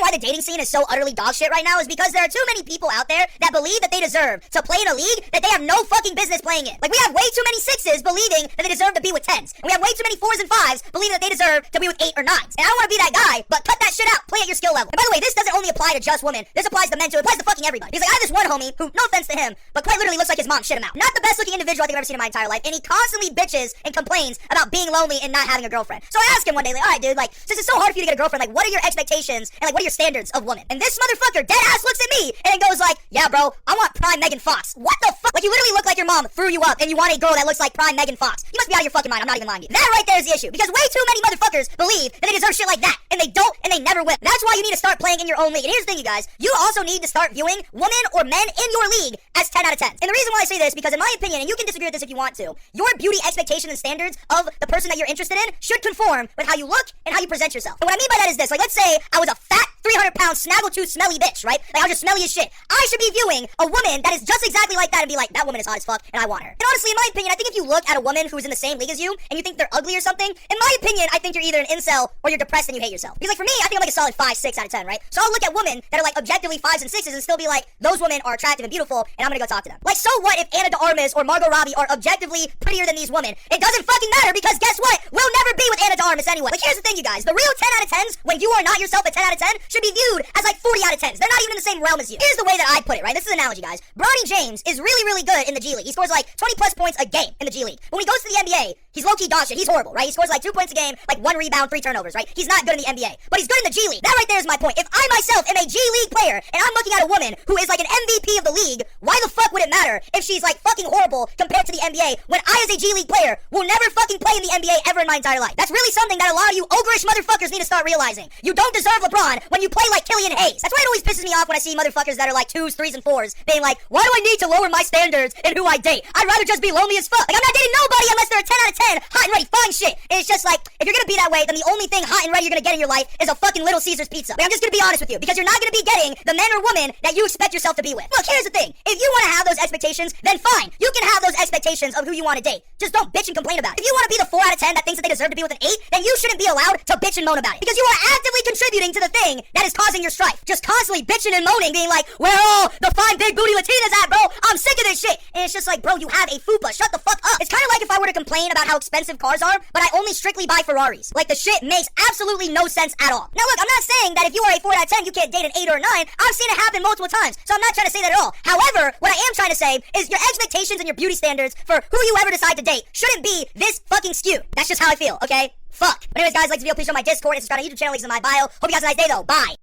why the dating scene is so utterly dog shit right now is because there are too many people out there that believe that they deserve to play in a league that they have no fucking business playing in. Like, we have way too many 6s believing that they deserve to be with 10s. And we have way too many 4s and 5s believing that they deserve to be with 8 or 9s. And I don't want to be that guy, but cut that shit out. Play at your skill level. And by the way, this doesn't only apply to just women. This applies to men too. It applies to fucking everybody. Because like, I have this one homie who, no offense to him, but quite literally looks like his mom shit him out. Not the best looking individual I think I've ever seen in my entire life. And he constantly bitches and complains about being lonely and not having a girlfriend. So I asked him one day, like, alright dude, like, since it's so hard for you to get a girlfriend, like, what are your expectations and like what are your standards of women? And this motherfucker dead ass looks at me and goes like, yeah bro, I want prime Megan Fox. What the fuck? Like, you literally look like your mom threw you up and you want a girl that looks like prime Megan Fox. You must be out of your fucking mind. I'm not even lying to you. That right there is the issue. Because way too many motherfuckers believe that they deserve shit like that. And they don't, and they never will. That's why you need to start playing in your own league. And here's the thing, you guys. You also need to start viewing women or men in your league as 10 out of 10. And the reason why I say this, because in my opinion, and you can disagree with this if you want to, your beauty expectations and standards of the person that you're interested in should conform with how you look and how you present yourself. And what I mean by that is this. Like, let's say I was a fat, 300-pound, snaggletooth, smelly bitch, right? Like, I was just smelly as shit. I should be viewing a woman that is just exactly like that and be like, that woman is hot as fuck, and I want her. And honestly, in my opinion, I think if you look at a woman who's in the same league as you, and you think they're ugly or something, in my opinion, I think you're either an incel or you're depressed and you hate yourself. Because like, for me, I think I'm like a solid 5, 6 out of 10, right? So I'll look at women that are like objectively 5s and 6s and still be like, those women are attractive and beautiful, and I'm gonna go talk to them. Like, so what if Anna de Armas or Margot Robbie are objectively prettier than these women? It doesn't fucking matter, because guess what? We'll never be with Anna de Armas anyway. Like, here's the thing, you guys. The real 10 out of 10s, when you are not yourself a 10 out of 10, should be viewed as like 40 out of 10s. They're not even in the same realm as you. Here's the way that I put it, right? This is an analogy, guys. Bronny James is really, really good in the G League. He scores like 20 plus points a game in the G League. But when he goes to the NBA, he's low-key dog shit. He's horrible, right? He scores like 2 points a game, like 1 rebound, 3 turnovers, right? He's not good in the NBA, but he's good in the G League. That right there is my point. If I myself am a G League player and I'm looking at a woman who is like an MVP of the league, why the fuck would it matter if she's like fucking horrible compared to the NBA when I as a G League player will never fucking play in the NBA ever in my entire life? That's really something that a lot of you ogreish motherfuckers need to start realizing. You don't deserve LeBron when you play like Killian Hayes. That's why it always pisses me off when I see motherfuckers that are like 2s, 3s, and 4s being like, why do I need to lower my standards in who I date? I'd rather just be lonely as fuck. Like, I'm not dating nobody unless they're a 10 out of 10, hot and ready, fine shit. And it's just like, if you're gonna be that way, then the only thing hot and ready you're gonna get in your life is a fucking Little Caesars pizza. Like, I'm just gonna be honest with you, because you're not gonna be getting the men or women that you expect yourself to be with. Look, here's the thing. If you wanna have those expectations, then fine. You can have those expectations of who you wanna date. Just don't bitch and complain about it. If you wanna be the 4 out of 10 that thinks that they deserve to be with an 8, then you shouldn't be allowed to bitch and moan about it. Because you are actively contributing to the thing that is causing your strife. Just constantly bitching and moaning, being like, where are all the fine big booty Latinas at, bro? I'm sick of this shit. And it's just like, bro, you have a fupa. Shut the fuck up. It's kind of like if I were to complain about how expensive cars are, but I only strictly buy Ferraris. Like, the shit makes absolutely no sense at all. Now look, I'm not saying that if you are a 4 out of 10, you can't date an 8 or a 9. I've seen it happen multiple times. So I'm not trying to say that at all. However, what I am trying to say is your expectations and your beauty standards for who you ever decide to date shouldn't be this fucking skewed. That's just how I feel, okay? Fuck. But anyways, guys, like this video, please join my Discord and subscribe to my YouTube channel. Links in my bio. Hope you guys have a nice day, though. Bye.